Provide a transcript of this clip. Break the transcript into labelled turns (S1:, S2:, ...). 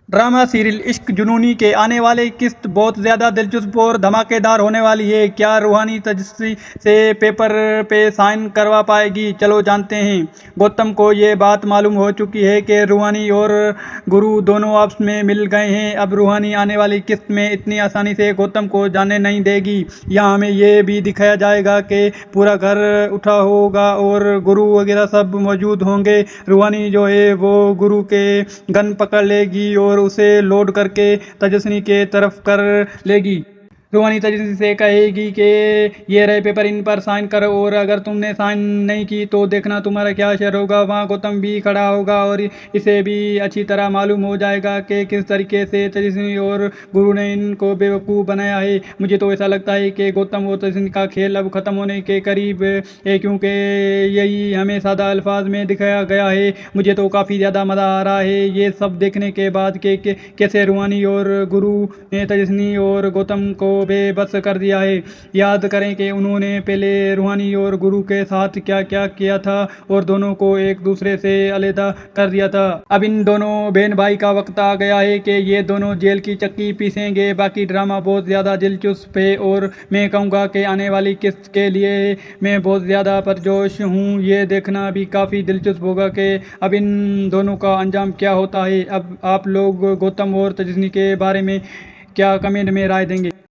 S1: Drama serial इश्क जुनूनी के आने वाली किस्त बहुत ज़्यादा दिलचस्प और धमाकेदार होने वाली है। क्या रूहानी तजस्सी से पेपर पे साइन करवा पाएगी? चलो जानते हैं। गौतम को ये बात मालूम हो चुकी है कि रूहानी और गुरु दोनों आपस में मिल गए हैं। अब रूहानी आने वाली किस्त में इतनी आसानी से गौतम को जाने नहीं देगी। यहाँ हमें ये भी दिखाया जाएगा कि पूरा घर उठा होगा और गुरु वगैरह सब मौजूद होंगे। रूहानी जो है वो गुरु के गन पकड़ लेगी और उसे लोड करके तेजस्विनी के तरफ कर लेगी। रूहानी तेजस्विनी से कहेगी कि ये रहे पेपर, इन पर साइन करो और अगर तुमने साइन नहीं की तो देखना तुम्हारा क्या असर होगा। वहाँ गौतम भी खड़ा होगा और इसे भी अच्छी तरह मालूम हो जाएगा कि किस तरीके से तेजस्विनी और गुरु ने इनको बेवकूफ़ बनाया है। मुझे तो ऐसा लगता है कि गौतम और तेजस्विनी का खेल अब ख़त्म होने के करीब है, क्योंकि यही हमें सादा अल्फाज में दिखाया गया है। मुझे तो काफ़ी ज़्यादा मज़ा आ रहा है ये सब देखने के बाद कि कैसे रूहानी और गुरु ने तेजस्विनी और गौतम को बेबस कर दिया है। याद करें कि उन्होंने पहले रूहानी और गुरु के साथ क्या क्या किया था और दोनों को एक दूसरे से अलग कर दिया था। अब इन दोनों बहन भाई का वक्त आ गया है कि ये दोनों जेल की चक्की पीसेंगे। बाकी ड्रामा बहुत ज़्यादा दिलचस्प है और मैं कहूँगा कि आने वाली किस्त के लिए मैं बहुत ज़्यादा परजोश हूँ। ये देखना भी काफ़ी दिलचस्प होगा कि अब इन दोनों का अंजाम क्या होता है। अब आप लोग गौतम और तेजस्विनी के बारे में क्या कमेंट में राय देंगे?